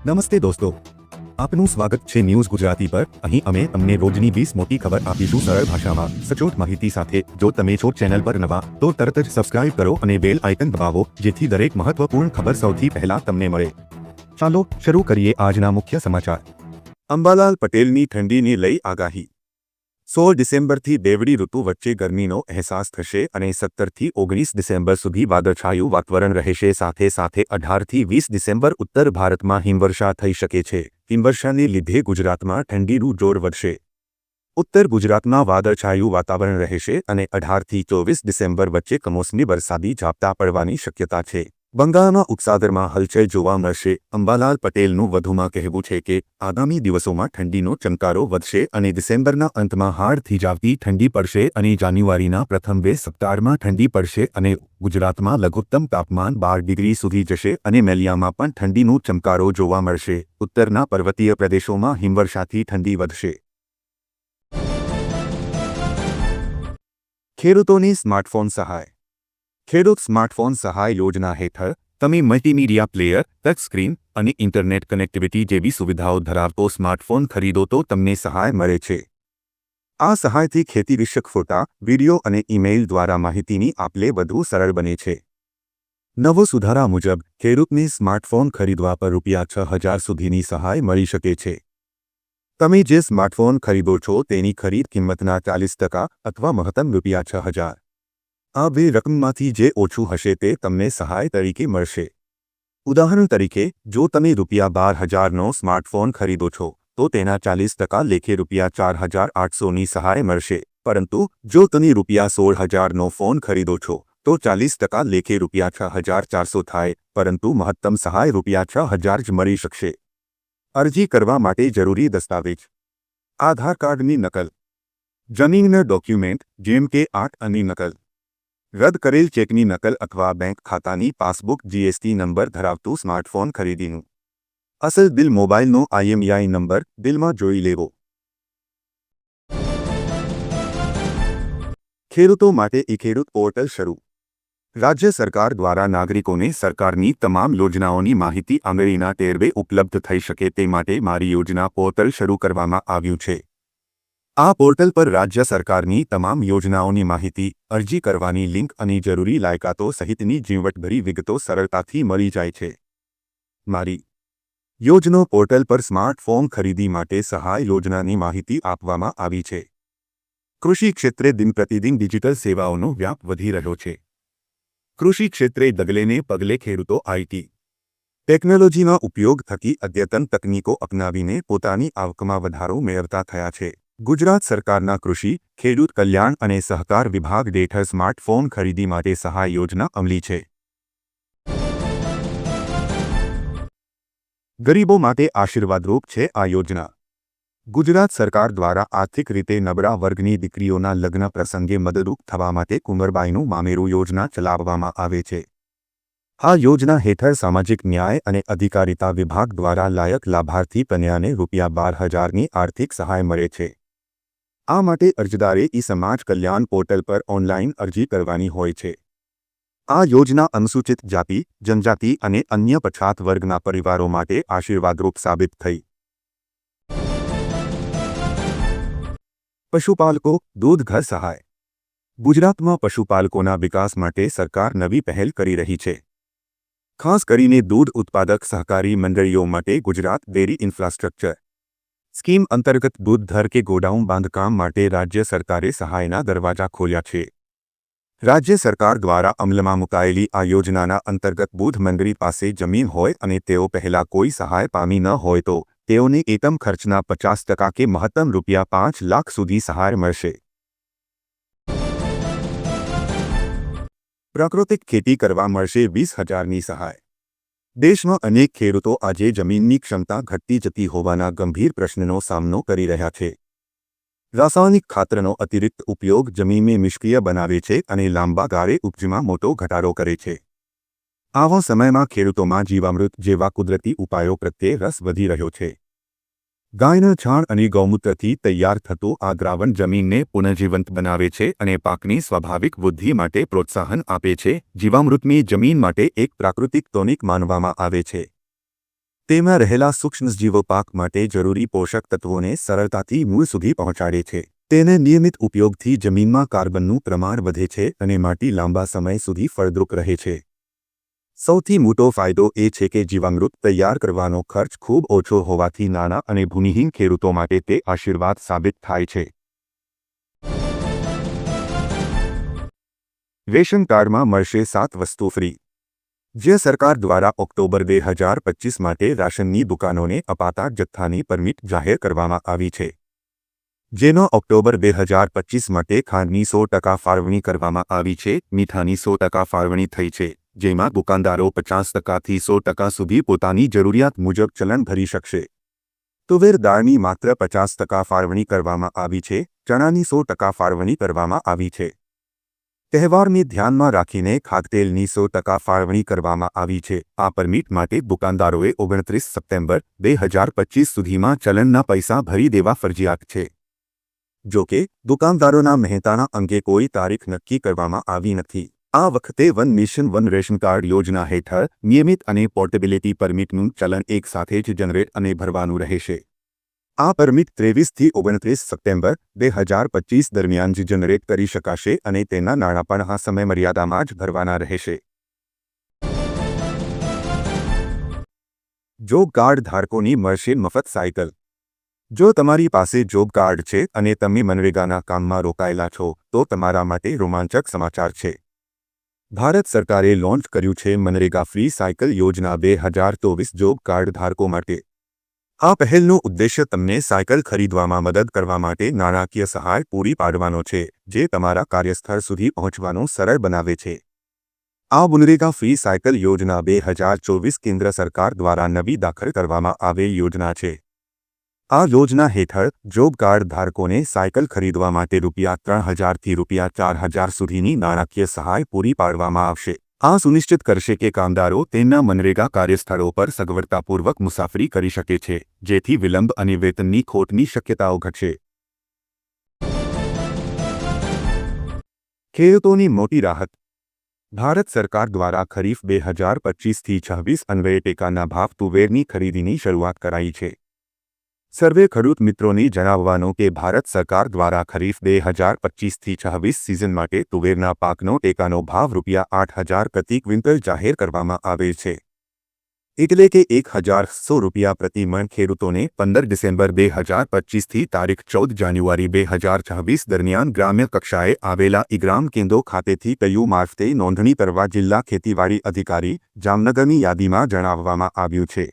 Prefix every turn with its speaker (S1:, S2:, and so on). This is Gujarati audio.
S1: નમસ્તે દોસ્તો, આપનું સ્વાગત છે ન્યૂઝ ગુજરાતી પર। અહીં અમે તમને રોજની 20 મોટી ખબર આપીશું સરળ ભાષામાં સચોટ માહિતી સાથે। જો તમે છો ચેનલ પર નવા તો તરત જ સબસ્ક્રાઇબ કરો અને બેલ આઇકન દબાવો જેથી દરેક મહત્વપૂર્ણ ખબર સૌથી પહેલા તમને મળે। ચાલો શરૂ કરીએ આજના મુખ્ય સમાચાર। અંબાલાલ પટેલની ઠંડીની લઈ આગાહી। 16 ડિસેમ્બરથી બેવડી ઋતુ વચ્ચે ગરમીનો અહેસાસ થશે અને 17થી 19 ડિસેમ્બર સુધી વાદળછાયું વાતાવરણ રહેશે। સાથે સાથે 18થી 20 ડિસેમ્બર ઉત્તર ભારતમાં હિમવર્ષા થઈ શકે છે। હિમવર્ષાને લીધે ગુજરાતમાં ઠંડીનું જોર વધશે। ઉત્તર ગુજરાતમાં વાદળછાયું વાતાવરણ રહેશે અને 18થી 24 ડિસેમ્બર વચ્ચે કમોસમી વરસાદી ઝાપટા પડવાની શક્યતા છે। બંગાળમાં ઉપસાગરમાં હલચલ જોવા મળશે। અંબાલાલ પટેલનું વધુમાં કહેવું છે કે આગામી દિવસોમાં ઠંડીનો ચમકારો વધશે અને ડિસેમ્બરના અંતમાં હાડ થીજાવતી ઠંડી પડશે અને જાન્યુઆરીના પ્રથમ 2 સપ્તાહમાં ઠંડી પડશે અને ગુજરાતમાં લઘુત્તમ તાપમાન 12 ડિગ્રી સુધી જશે અને મેલિયામાં પણ ઠંડીનો ચમકારો જોવા મળશે। ઉત્તરના પર્વતીય પ્રદેશોમાં હિમવર્ષાથી ઠંડી વધશે। ખેડૂતોની સ્માર્ટફોન સહાય। ખેડૂત સ્માર્ટફોન સહાય યોજના હેઠળ તમે મલ્ટીમીડિયા પ્લેયર, ટચ સ્ક્રીન અને ઇન્ટરનેટ કનેક્ટિવિટી જેવી સુવિધાઓ ધરાવતો સ્માર્ટફોન ખરીદો તો તમને સહાય મળે છે। આ સહાયથી ખેતી વિષયક ફોટા, વિડીયો અને ઈમેઇલ દ્વારા માહિતીની આપ-લે વધુ સરળ બને છે। નવો સુધારા મુજબ ખેડૂતને સ્માર્ટફોન ખરીદવા પર ₹6000 સુધીની સહાય મળી શકે છે। તમે જે સ્માર્ટફોન ખરીદો છો તેની ખરીદ કિંમતના 40% અથવા મહત્તમ ₹6000। આ બે રકમમાંથી જે ઓછું હશે તે તમને સહાય તરીકે મળશે। ઉદાહરણ તરીકે, જો તમે ₹12000નો સ્માર્ટફોન ખરીદો છો તો તેના 40% લેખે ₹4800ની સહાય મળશે। પરંતુ જો તમે ₹16000નો ફોન ખરીદો છો તો 40% લેખે ₹6400 થાય, પરંતુ મહત્તમ સહાય ₹6000 જ મળી શકશે। અરજી કરવા માટે જરૂરી દસ્તાવેજ: આધાર કાર્ડની નકલ, જમીનના ડોક્યુમેન્ટ જેમ કે આની નકલ, રદ કરેલ ચેકની નકલ અથવા બેંક ખાતાની પાસબુક, જીએસટી નંબર ધરાવતું સ્માર્ટફોન ખરીદીનું અસલ બિલ, મોબાઈલનો IMEI નંબર બિલમાં જોઈ લેવો। ખેડૂતો માટે ઈ-ખેડૂત પોર્ટલ શરૂ। રાજ્ય સરકાર દ્વારા નાગરિકોને સરકારની તમામ યોજનાઓની માહિતી આંગળીના ટેરવે ઉપલબ્ધ થઈ શકે તે માટે મારી યોજના પોર્ટલ શરૂ કરવામાં આવ્યું છે। આ પોર્ટલ પર રાજ્ય સરકારની તમામ યોજનાઓની માહિતી, અરજી કરવાની લિંક અને જરૂરી લાયકાતો સહિતની ઝીણવટભરી વિગતો સરળતાથી મળી જાય છે। મારી યોજના પોર્ટલ પર સ્માર્ટફોન ખરીદી માટે સહાય યોજનાની માહિતી આપવામાં આવી છે। કૃષિ ક્ષેત્રે દિનપ્રતિદિન ડિજિટલ સેવાઓનો વ્યાપ વધી રહ્યો છે। કૃષિ ક્ષેત્રે ડગલેને પગલે ખેડૂતો આઈટી ટેકનોલોજીના ઉપયોગ થકી અદ્યતન તકનીકો અપનાવીને પોતાની આવકમાં વધારો મેળવતા થયા છે। ગુજરાત સરકારના કૃષિ, ખેડૂત કલ્યાણ અને સહકાર વિભાગ હેઠળ સ્માર્ટફોન ખરીદી માટે સહાય યોજના અમલી છે। ગરીબો માટે આશીર્વાદરૂપ છે આ યોજના। ગુજરાત સરકાર દ્વારા આર્થિક રીતે નબળા વર્ગની દીકરીઓના લગ્ન પ્રસંગે મદદરૂપ થવા માટે કુંવરબાઈનું મામેરું યોજના ચલાવવામાં આવે છે। આ યોજના હેઠળ સામાજિક ન્યાય અને અધિકારિતા વિભાગ દ્વારા લાયક લાભાર્થી કન્યાને ₹12000ની આર્થિક સહાય મળે છે। આ માટે અરજદારે ઈ-સમાજ કલ્યાણ પોર્ટલ પર ઓનલાઈન અરજી કરવાની હોય છે। આ યોજના અનુસૂચિત જાતિ, જનજાતિ અને અન્ય પછાત વર્ગના પરિવારો માટે આશીર્વાદરૂપ સાબિત થઈ। પશુપાલકો દૂધ ઘર સહાય। ગુજરાતમાં પશુપાલકોના વિકાસ માટે સરકાર નવી પહેલ કરી રહી છે। ખાસ કરીને દૂધ ઉત્પાદક સહકારી મંડળીઓ માટે ગુજરાત ડેરી ઇન્ફ્રાસ્ટ્રક્ચર સ્કીમ અંતર્ગત દૂધ ઘર કે ગોડાઉન બાંધકામ માટે રાજ્ય સરકારે સહાયના દરવાજા ખોલ્યા છે। રાજ્ય સરકાર દ્વારા અમલમાં મુકાયેલી આ યોજનાના અંતર્ગત દૂધ મંડળી પાસે જમીન હોય અને તેઓ પહેલા કોઈ સહાય પામી ન હોય તો તેઓને એકમ ખર્ચના 50% કે મહત્તમ ₹5 લાખ સુધી સહાય મળશે। પ્રાકૃતિક ખેતી કરવા મળશે 20000ની સહાય। દેશમાં અનેક ખેડૂતો આજે જમીનની ક્ષમતા ઘટતી જતી હોવાના ગંભીર પ્રશ્નનો સામનો કરી રહ્યા છે। રાસાયણિક ખાતરનો અતિરિક્ત ઉપયોગ જમીનને નિષ્ક્રિય બનાવે છે અને લાંબા ગાળે ઉપજમાં મોટો ઘટાડો કરે છે। આવા સમયમાં ખેડૂતોમાં જીવામૃત જેવા કુદરતી ઉપાયો પ્રત્યે રસ વધી રહ્યો છે। ગાયના છાણ અને ગૌમૂત્રથી તૈયાર થતું આ દ્રાવણ જમીનને પુનઃજીવંત બનાવે છે અને પાકની સ્વાભાવિક વૃદ્ધિ માટે પ્રોત્સાહન આપે છે। જીવામૃતને જમીન માટે એક પ્રાકૃતિક ટોનિક માનવામાં આવે છે। તેમાં રહેલા સૂક્ષ્મજીવો પાક માટે જરૂરી પોષક તત્વોને સરળતાથી મૂળ સુધી પહોંચાડે છે. તેને નિયમિત ઉપયોગથી જમીનમાં કાર્બનનું પ્રમાણ વધે છે અને માટી લાંબા સમય સુધી ફળદ્રુપ રહે છે. સૌથી મોટો ફાયદો એ છે કે જીવામૃત તૈયાર કરવાનો ખર્ચ ખૂબ ઓછો હોવાથી નાના અને ભૂમિહીન ખેડૂતો માટે તે આશીર્વાદ સાબિત થાય છે. રેશન કાર્ડમાં મળશે 7 વસ્તુ ફ્રી. જે સરકાર દ્વારા ઓક્ટોબર 2025 માટે રાશનની દુકાનોને અપાતા જથ્થાની પરમિટ જાહેર કરવામાં આવી છે. જેનો ઓક્ટોબર 2025 માટે ખાંડની 100% ફાળવણી કરવામાં આવી છે. મીઠાની 100% ફાળવણી થઈ છે, જેમાં દુકાનદારો 50%થી 100% સુધી પોતાની જરૂરિયાત મુજબ ચલણ ભરી શકશે. તુવેર દાળની માત્ર 50% ફાળવણી કરવામાં આવી છે. ચણાની 100% ફાળવણી કરવામાં આવી છે. તહેવારને ધ્યાનમાં રાખીને ખાદ્યતેલની 100% ફાળવણી કરવામાં આવી છે. આ પરમિટ માટે દુકાનદારોએ 29 સપ્ટેમ્બર 2025 સુધીમાં ચલણના પૈસા ભરી દેવા ફરજિયાત છે. જો કે દુકાનદારોના મહેનતાણા અંગે કોઈ તારીખ નક્કી કરવામાં આવી નથી. આ વખતે one nation one ration card યોજના હેઠળ નિયમિત અને પોર્ટેબિલિટી પરમિટનું ચલણ એકસાથે જ જનરેટ અને ભરવાનું રહેશે. આ પરમિટ 23 થી 29 સપ્ટેમ્બર 2025 દરમિયાન જ જનરેટ કરી શકાશે અને તેના નાણાં પણ આ સમયમર્યાદામાં જ ભરવાના રહેશે. જોબ કાર્ડ ધારકોની મળશે મફત સાયકલ. જો તમારી પાસે જોબ કાર્ડ છે અને તમે મનરેગાના કામમાં રોકાયેલા છો, તો તમારા માટે રોમાંચક સમાચાર છે. ભારત સરકારે લોન્ચ કર્યું છે મનરેગા ફ્રી સાયકલ યોજના 2024 જોબ કાર્ડ ધારકો માટે. આ પહેલનો ઉદ્દેશ્ય તમને સાયકલ ખરીદવામાં મદદ કરવા માટે નાણાકીય સહાય પૂરી પાડવાનો છે, જે તમારા કાર્યસ્થળ સુધી પહોંચવાનું સરળ બનાવે છે. આ મનરેગા ફ્રી સાયકલ યોજના 2024 કેન્દ્ર સરકાર દ્વારા નવી દાખલ કરવામાં આવેલ યોજના છે. આ યોજના હેઠળ જોબ કાર્ડ ધારકોને સાયકલ ખરીદવા માટે ₹3000થી ₹4000 સુધીની નાણાકીય સહાય પૂરી પાડવામાં આવશે. આ સુનિશ્ચિત કરશે કે કામદારો તેમના મનરેગા કાર્યસ્થળો પર સગવડતાપૂર્વક મુસાફરી કરી શકે છે, જેથી વિલંબ અને વેતનની ખોટની શક્યતાઓ ઘટશે. ખેડૂતોની મોટી રાહત. ભારત સરકાર દ્વારા ખરીફ 2025થી 26 અન્વયે ટેકાના ભાવ તુવેરની ખરીદીની શરૂઆત કરાઈ છે. સર્વે ખેડૂત મિત્રોને જણાવવાનું કે ભારત સરકાર દ્વારા ખરીફ 2025થી 26 સિઝન માટે તુવેરના પાકનો ટેકાનો ભાવ ₹8,000 પ્રતિ ક્વિન્ટલ જાહેર કરવામાં આવેલ છે. એટલે કે ₹1,100 પ્રતિ મણ ખેડૂતોને 15 ડિસેમ્બર 2025થી તારીખ 14 જાન્યુઆરી 2026 દરમિયાન ગ્રામ્ય કક્ષાએ આવેલા ઈ-ગ્રામ કેન્દ્રો ખાતેથી કયું મારફતે નોંધણી કરવા જિલ્લા ખેતીવાડી અધિકારી જામનગરની યાદીમાં જણાવવામાં આવ્યું છે.